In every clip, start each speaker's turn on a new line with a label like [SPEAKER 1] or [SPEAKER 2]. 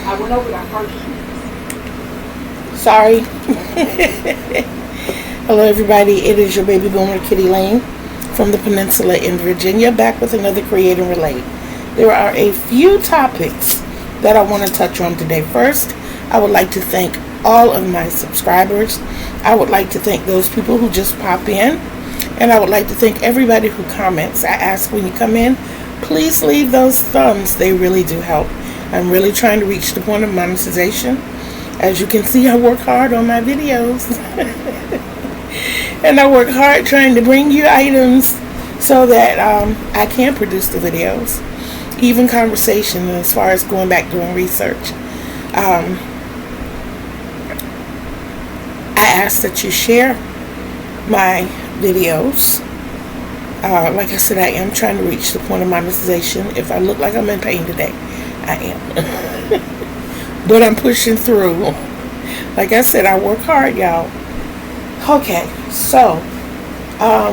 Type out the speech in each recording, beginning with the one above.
[SPEAKER 1] I went over that first.
[SPEAKER 2] Sorry. Hello everybody, it is your baby boomer Kitty Lane from the Peninsula in Virginia, back with another Create and Relate. There are a few topics that I want to touch on today. First, I would like to thank all of my subscribers. I would like to thank those people who just pop in, and I would like to thank everybody who comments. I ask when you come in, please leave those thumbs. They really do help. I'm really trying to reach the point of monetization. As you can see, I work hard on my videos. And I work hard trying to bring you items so that I can produce the videos. Even conversation as far as going back doing research. I ask that you share my videos. Like I said, I am trying to reach the point of monetization. If I look like I'm in pain today, I am. But I'm pushing through. Like I said, I work hard, y'all. Okay, so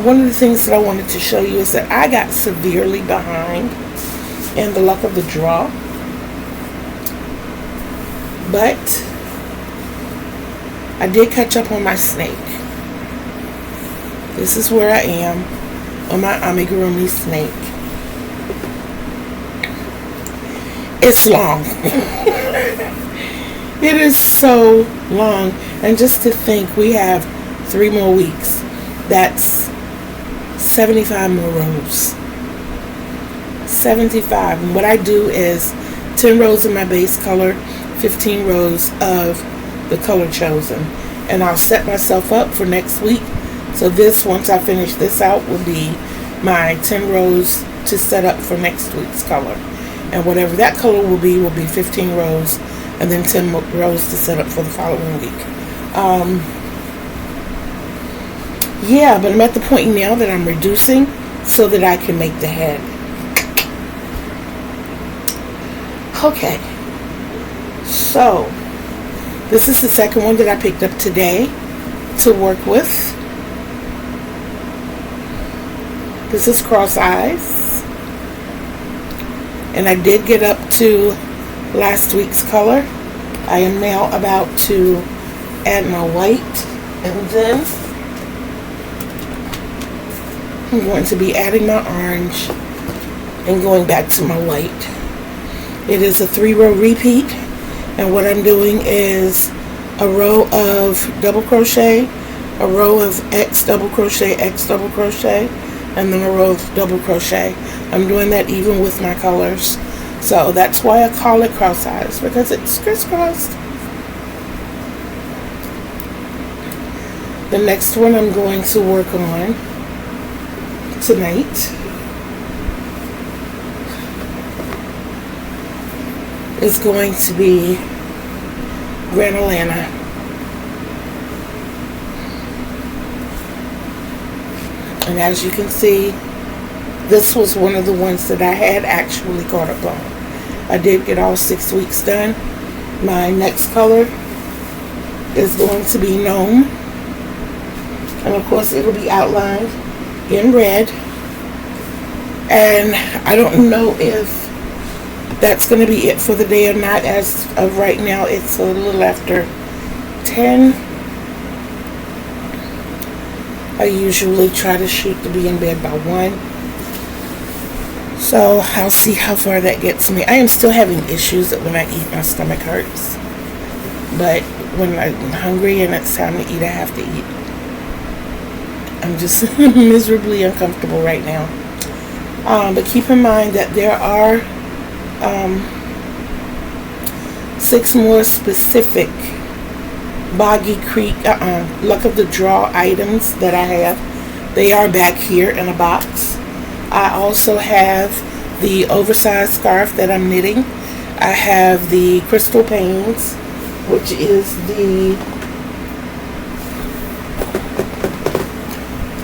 [SPEAKER 2] one of the things that I wanted to show you is that I got severely behind in the luck of the draw. But I did catch up on my snake. This is where I am on my amigurumi snake. It's long. It is so long. And just to think we have 3 more weeks. That's 75 more rows. 75. And what I do is 10 rows of my base color, 15 rows of the color chosen. And I'll set myself up for next week. So this, once I finish this out, will be my 10 rows to set up for next week's color. And whatever that color will be 15 rows and then 10 rows to set up for the following week. Yeah, but I'm at the point now that I'm reducing so that I can make the head. Okay. So, this is the second one that I picked up today to work with. This is Cross Eyes. And I did get up to last week's color. I am now about to add my white, and then I'm going to be adding my orange and going back to my white. It is a 3-row repeat, and what I'm doing is a row of double crochet, a row of X double crochet, and then a row of double crochet. I'm doing that even with my colors. So that's why I call it cross eyes, because it's crisscrossed. The next one I'm going to work on tonight is going to be Grand Atlanta. And as you can see, this was one of the ones that I had actually caught up on. I did get all 6 weeks done. My next color is going to be Gnome. And of course it'll be outlined in red. And I don't know if that's going to be it for the day or not. As of right now, it's a little after 10. I usually try to shoot to be in bed by 1. So I'll see how far that gets me. I am still having issues that when I eat, my stomach hurts. But when I'm hungry and it's time to eat, I have to eat. I'm just miserably uncomfortable right now. But keep in mind that there are 6 more specific Boggy Creek luck of the draw items that I have. They are back here in a box. I also have the oversized scarf that I'm knitting. I have the crystal panes, which is the,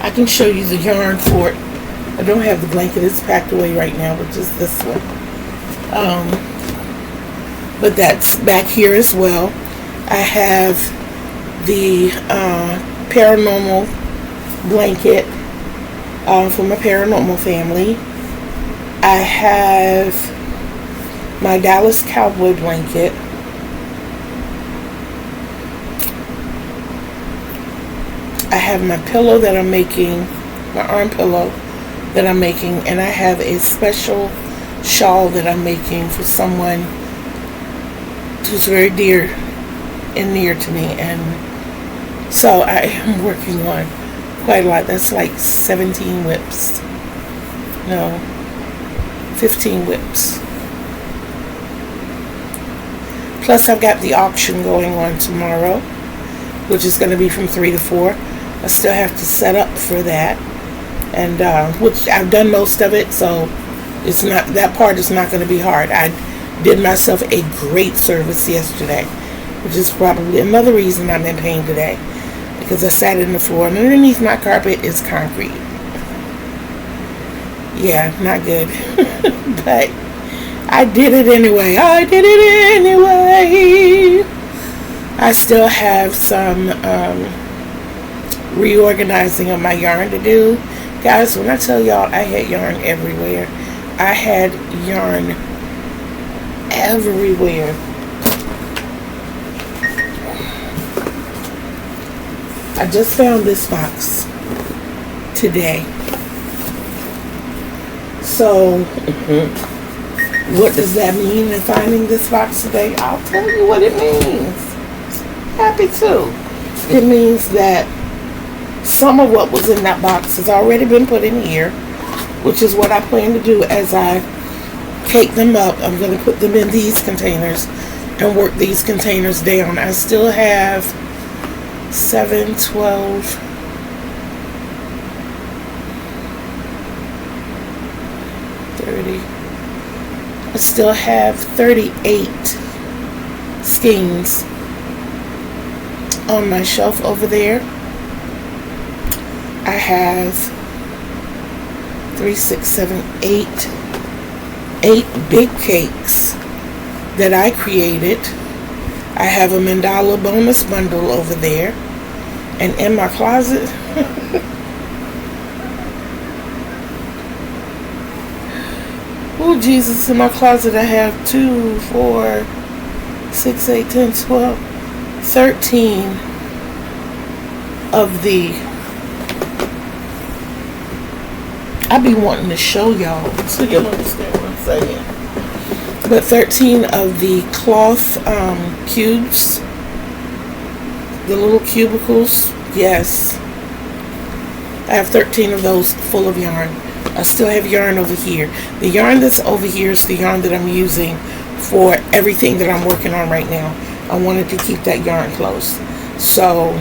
[SPEAKER 2] I can show you the yarn for it. I don't have the blanket, it's packed away right now, which is this one. But that's back here as well. I have the paranormal blanket for my paranormal family. I have my Dallas Cowboy blanket, I have my pillow that I'm making, my arm pillow that I'm making, and I have a special shawl that I'm making for someone who's very dear and near to me. And so I am working on quite a lot. That's like 17 whips. No, 15 whips. Plus I've got the auction going on tomorrow, which is going to be from 3 to 4. I still have to set up for that, and which I've done most of it, so it's not, that part is not going to be hard. I did myself a great service yesterday, which is probably another reason I'm in pain today, because I sat in the floor and underneath my carpet is concrete. Yeah, not good. But I did it anyway. I still have some reorganizing of my yarn to do. Guys, when I tell y'all I had yarn everywhere, I had yarn everywhere. I just found this box today. So, what does that mean in finding this box today? I'll tell you what it means. Happy to. It means that some of what was in that box has already been put in here, which is what I plan to do as I cake them up. I'm going to put them in these containers and work these containers down. I still have 7, 12, 30. I still have 38 skeins on my shelf over there. I have 3, 6, 7, 8 big cakes that I created. I have a mandala bonus bundle over there, and in my closet oh Jesus, in my closet I have 2, 4, 6, 8, 10, 12, 13 of the, I be wanting to show y'all so you'll understand what I'm saying. But 13 of the cloth cubes, the little cubicles. Yes, I have 13 of those full of yarn. I still have yarn over here. The yarn that's over here is the yarn that I'm using for everything that I'm working on right now. I wanted to keep that yarn close. So,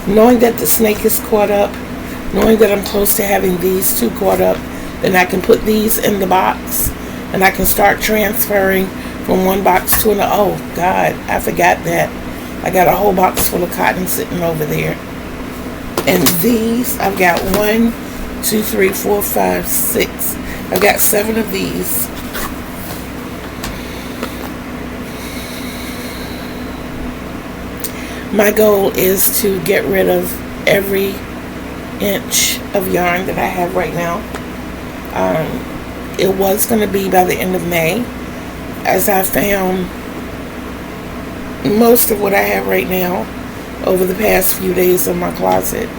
[SPEAKER 2] knowing that the snake is caught up, knowing that I'm close to having these two caught up, then I can put these in the box and I can start transferring from one box to another. Oh God, I forgot that. I got a whole box full of cotton sitting over there. And these, I've got 1, 2, 3, 4, 5, 6. I've got 7 of these. My goal is to get rid of every inch of yarn that I have right now. It was going to be by the end of May, as I found most of what I have right now over the past few days in my closet.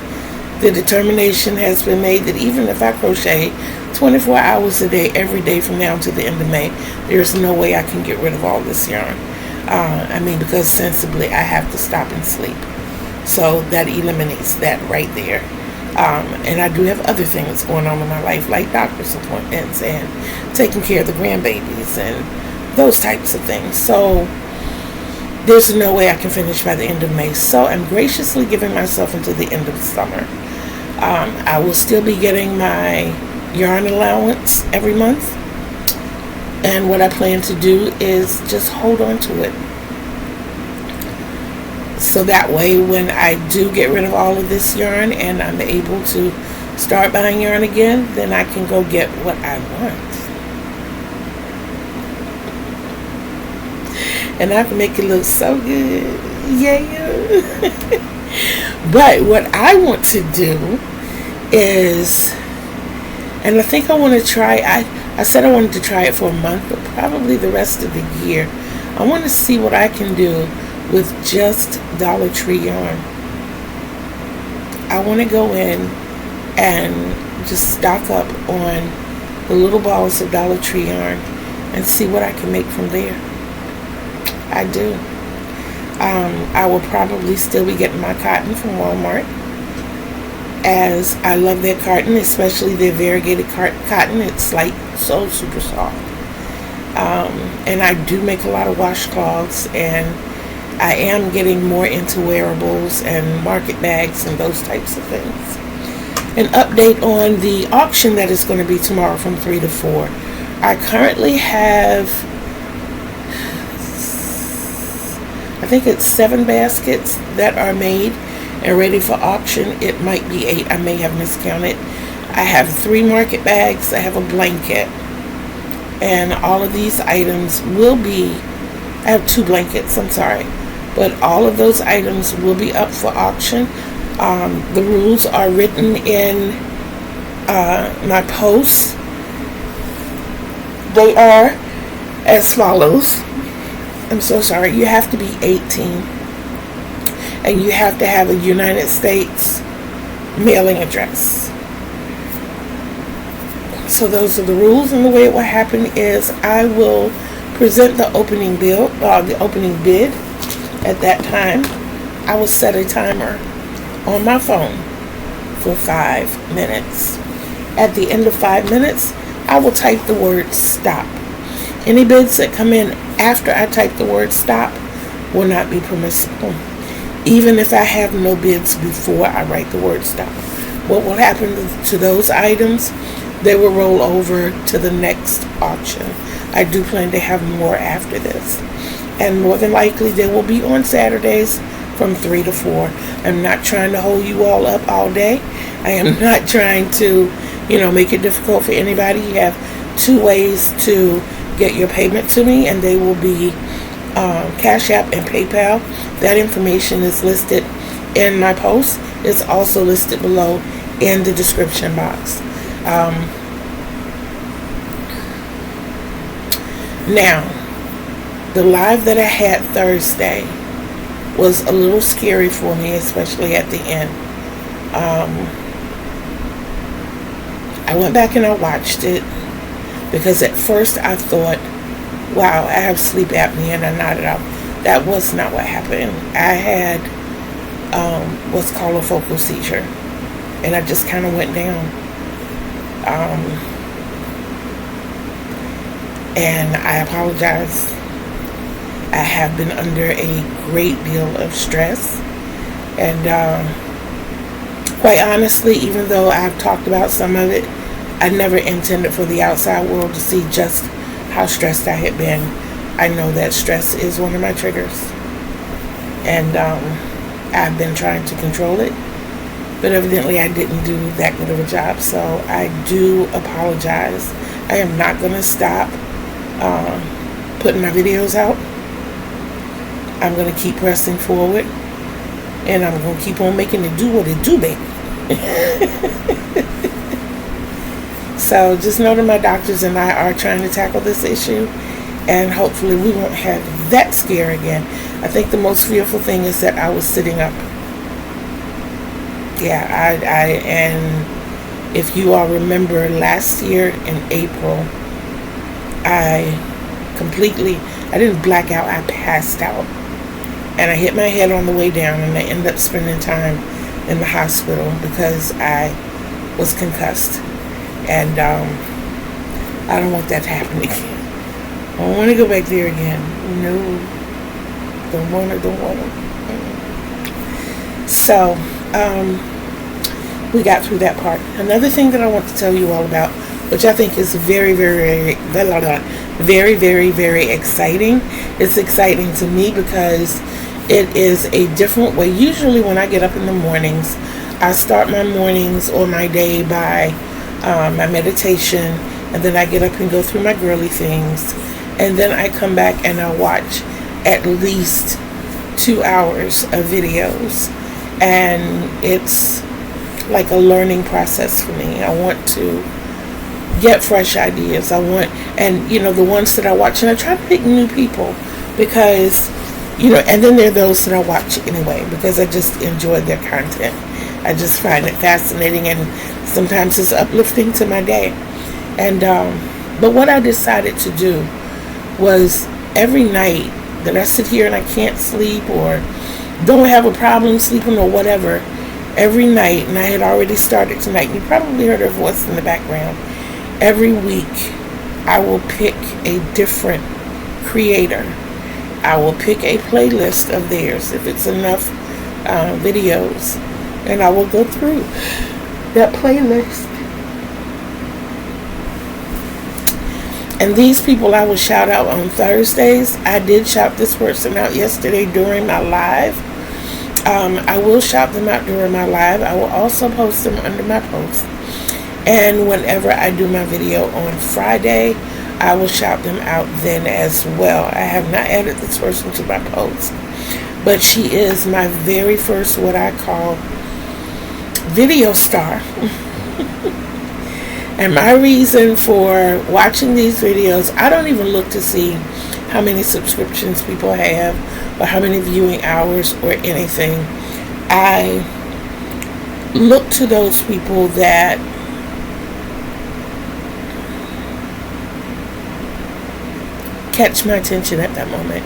[SPEAKER 2] The determination has been made that even if I crochet 24 hours a day, every day from now to the end of May, there's no way I can get rid of all this yarn. Because sensibly I have to stop and sleep. So that eliminates that right there. And I do have other things going on in my life, like doctor's appointments and taking care of the grandbabies and those types of things. So there's no way I can finish by the end of May. So I'm graciously giving myself until the end of the summer. I will still be getting my yarn allowance every month. And what I plan to do is just hold on to it. So that way, when I do get rid of all of this yarn and I'm able to start buying yarn again, then I can go get what I want. And I can make it look so good. Yeah. But what I want to do is, And I think I want to try, I said I wanted to try it for a month, but probably the rest of the year. I want to see what I can do with just Dollar Tree yarn. I want to go in and just stock up on the little balls of Dollar Tree yarn and see what I can make from there. I do. I will probably still be getting my cotton from Walmart, as I love their cotton, especially their variegated cotton. It's like so super soft. And I do make a lot of washcloths, and I am getting more into wearables and market bags and those types of things. An update on the auction that is going to be tomorrow from 3 to 4. I currently have, I think it's 7 baskets that are made and ready for auction. It might be 8. I may have miscounted. I have 3 market bags. I have a blanket. And all of these items will be, I have 2 blankets, I'm sorry. But all of those items will be up for auction. The rules are written in my posts. They are as follows. I'm so sorry. You have to be 18. And you have to have a United States mailing address. So those are the rules, and the way it will happen is I will present the opening bid. At that time, I will set a timer on my phone for 5 minutes. At the end of 5 minutes, I will type the word stop. Any bids that come in after I type the word stop will not be permissible, even if I have no bids before I write the word stop. What will happen to those items? They will roll over to the next auction. I do plan to have more after this. And more than likely, they will be on Saturdays from 3 to 4. I'm not trying to hold you all up all day. I am not trying to, make it difficult for anybody. You have 2 ways to get your payment to me, and they will be Cash App and PayPal. That information is listed in my post. It's also listed below in the description box. Now, the live that I had Thursday was a little scary for me, especially at the end. I went back and I watched it because at first I thought, wow, I have sleep apnea, and I nodded out. That was not what happened. I had what's called a focal seizure, and I just kind of went down. And I apologize. I have been under a great deal of stress, and quite honestly, even though I've talked about some of it, I never intended for the outside world to see just how stressed I had been. I know that stress is one of my triggers, and I've been trying to control it, but evidently I didn't do that good of a job, so I do apologize. I am not going to stop putting my videos out. I'm going to keep pressing forward, and I'm going to keep on making it do what it do, baby. So just know that my doctors and I are trying to tackle this issue, and hopefully we won't have that scare again. I think the most fearful thing is that I was sitting up. Yeah, and if you all remember last year in April, I didn't black out, I passed out. And I hit my head on the way down, and I ended up spending time in the hospital because I was concussed. And I don't want that to happen again. I don't want to go back there again. No. Don't want to. So, we got through that part. Another thing that I want to tell you all about, which I think is very, very, very, very exciting. It's exciting to me because it is a different way. Usually when I get up in the mornings, I start my mornings or my day by my meditation, and then I get up and go through my girly things, and then I come back and I watch at least 2 hours of videos, and it's like a learning process for me. I want to get fresh ideas. I want, and the ones that I watch, and I try to pick new people because, and then there are those that I watch anyway because I just enjoy their content. I just find it fascinating, and sometimes it's uplifting to my day. And but what I decided to do was every night that I sit here and I can't sleep or don't have a problem sleeping or whatever, every night, and I had already started tonight, you probably heard her voice in the background, every week I will pick a different creator. I will pick a playlist of theirs if it's enough videos, and I will go through that playlist. And these people I will shout out on Thursdays. I did shout this person out yesterday during my live. I will shout them out during my live. I will also post them under my post. And whenever I do my video on Friday, I will shout them out then as well. I have not added this person to my post, but she is my very first, what I call, video star. And my reason for watching these videos, I don't even look to see how many subscriptions people have or how many viewing hours or anything. I look to those people that catch my attention at that moment.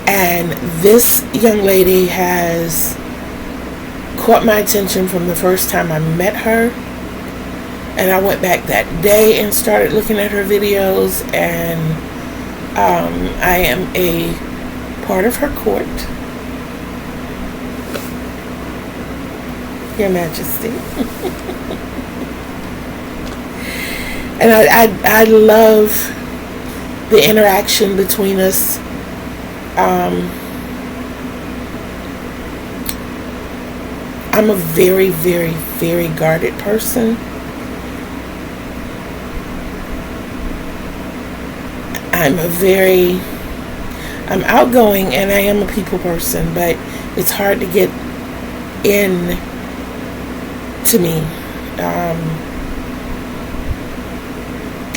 [SPEAKER 2] And this young lady has caught my attention from the first time I met her. And I went back that day and started looking at her videos, and I am a part of her court, Your Majesty. And I love the interaction between us. I'm a very, very, very guarded person. I'm outgoing and I am a people person, but it's hard to get in to me.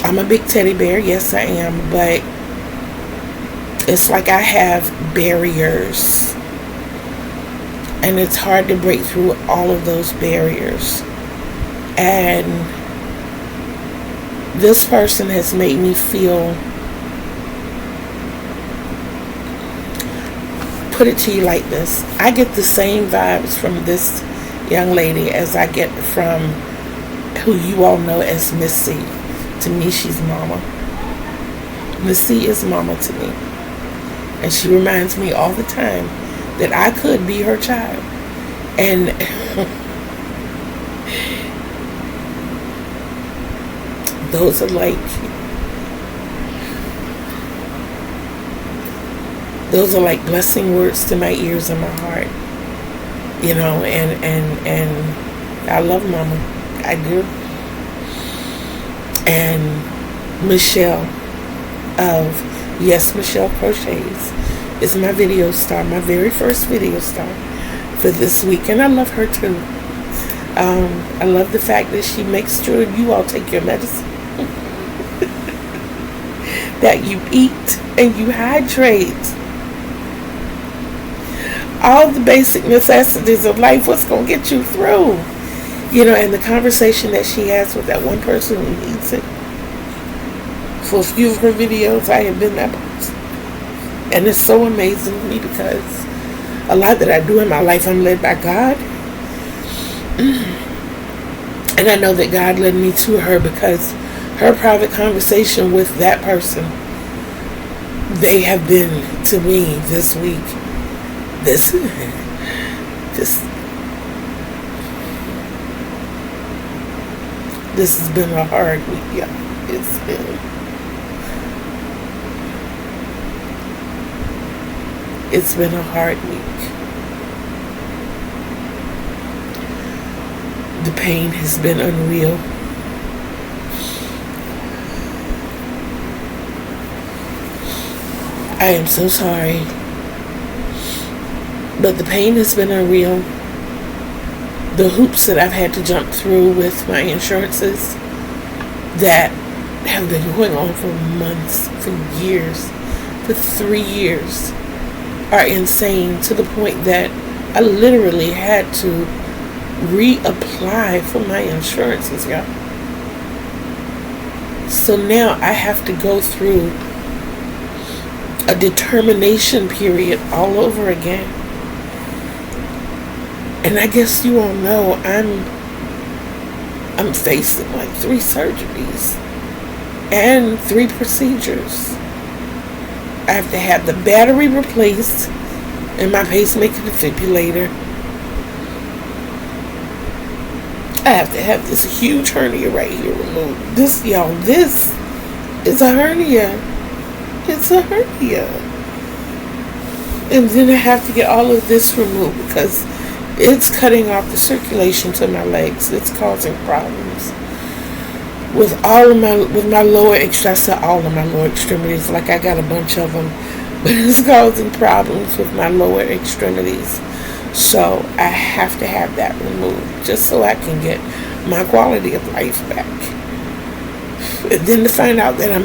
[SPEAKER 2] I'm a big teddy bear, yes I am, but it's like I have barriers, and it's hard to break through all of those barriers. And this person has made me feel, put it to you like this, I get the same vibes from this young lady as I get from who you all know as Miss C. To me, she's mama. Miss C is mama to me. And she reminds me all the time that I could be her child. And those are like blessing words to my ears and my heart, and I love mama, I do. And Michelle of Yes Michelle Crochets is my video star, my very first video star for this week, and I love her too. I love the fact that she makes sure you all take your medicine, that you eat and you hydrate. All the basic necessities of life, what's going to get you through. And the conversation that she has with that one person who needs it. For a few of her videos, I have been that person. And it's so amazing to me because a lot that I do in my life, I'm led by God. And I know that God led me to her because her private conversation with that person, they have been to me this week. This has been a hard week, yeah. It's been a hard week. The pain has been unreal. I am so sorry. But the pain has been unreal. the hoops that I've had to jump through with my insurances that have been going on for months, for years, for 3 years, are insane, to the point that I literally had to reapply for my insurances, y'all. So now I have to go through a determination period all over again. And I guess you all know I'm facing like 3 surgeries and 3 procedures. I have to have the battery replaced and my pacemaker defibrillator. I have to have this huge hernia right here removed. This, y'all, this is a hernia. It's a hernia. And then I have to get all of this removed because it's cutting off the circulation to my legs. It's causing problems with all of my lower extremities. Like I got a bunch of them, but it's causing problems with my lower extremities. So I have to have that removed just so I can get my quality of life back. And then to find out that I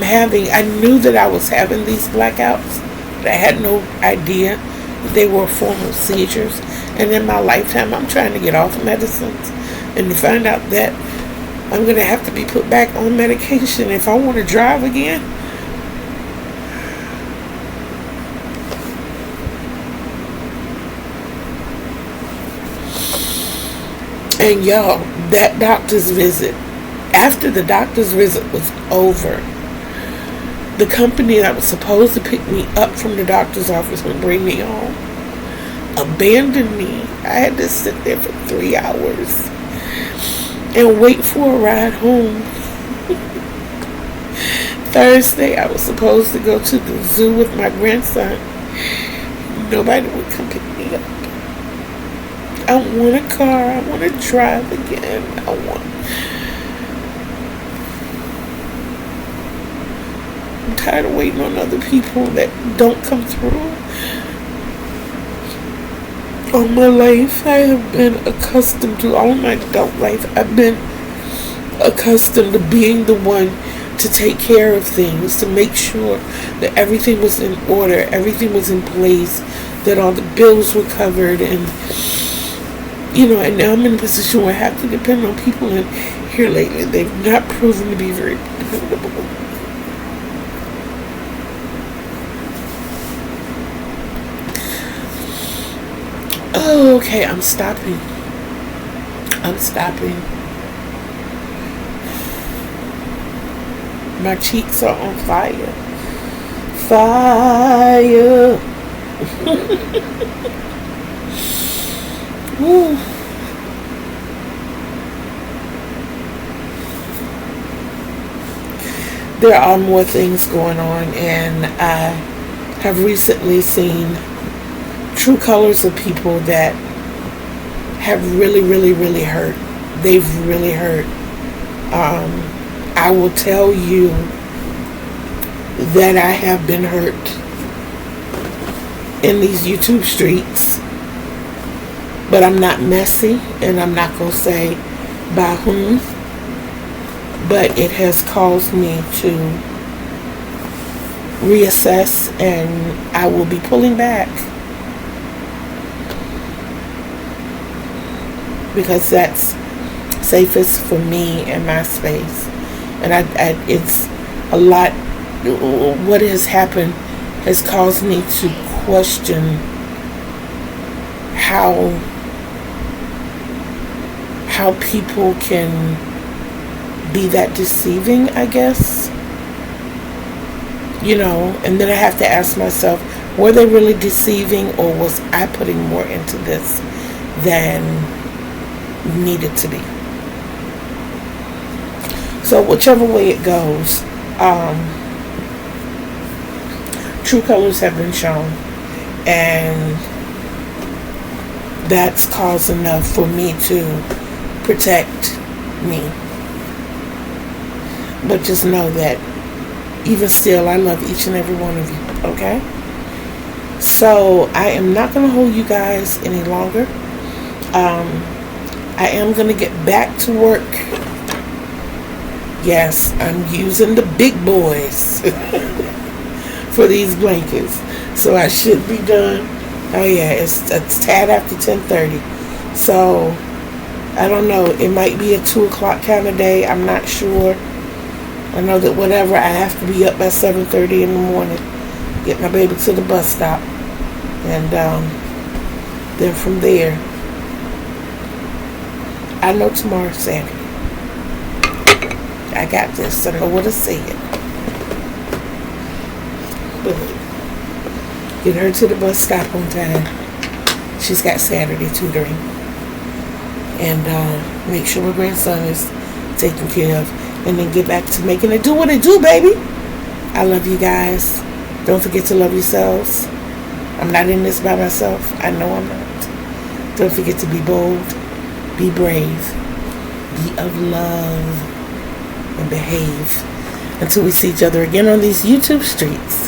[SPEAKER 2] knew that I was having these blackouts, but I had no idea that they were formal seizures. And in my lifetime, I'm trying to get off medicines. And to find out that I'm going to have to be put back on medication if I want to drive again. And y'all, that doctor's visit, after the doctor's visit was over, the company that was supposed to pick me up from the doctor's office and bring me home abandoned me. I had to sit there for 3 hours and wait for a ride home. Thursday, I was supposed to go to the zoo with my grandson. Nobody would come pick me up. I want a car. I want to drive again. I'm tired of waiting on other people that don't come through. All my life, I have been accustomed to, all my adult life, I've been accustomed to being the one to take care of things, to make sure that everything was in order, everything was in place, that all the bills were covered, and and now I'm in a position where I have to depend on people, and here lately, they've not proven to be very dependable. Oh, okay, I'm stopping. My cheeks are on fire. Fire. Woo. There are more things going on, and I have recently seen true colors of people that have really, really, really hurt. They've really hurt. I will tell you that I have been hurt in these YouTube streets, but I'm not messy, and I'm not going to say by whom, but it has caused me to reassess, and I will be pulling back. Because that's safest for me and my space. And it's a lot. What has happened has caused me to question how people can be that deceiving, I guess. And then I have to ask myself, were they really deceiving, or was I putting more into this than needed to be? So whichever way it goes, true colors have been shown, and that's cause enough for me to protect me. But just know that even still, I love each and every one of you, okay? So I am not going to hold you guys any longer. I I am going to get back to work. Yes, I'm using the big boys for these blankets. So I should be done. Oh yeah, it's tad after 10:30. So I don't know. It might be a 2 o'clock kind of day. I'm not sure. I know that whatever, I have to be up by 7:30 in the morning. Get my baby to the bus stop. And then from there, I know tomorrow's Saturday. I got this. I know what to say it. But get her to the bus stop on time. She's got Saturday tutoring. And make sure my grandson is taken care of. And then get back to making it do what it do, baby. I love you guys. Don't forget to love yourselves. I'm not in this by myself. I know I'm not. Don't forget to be bold, be brave, be of love, and behave. Until we see each other again on these YouTube streets.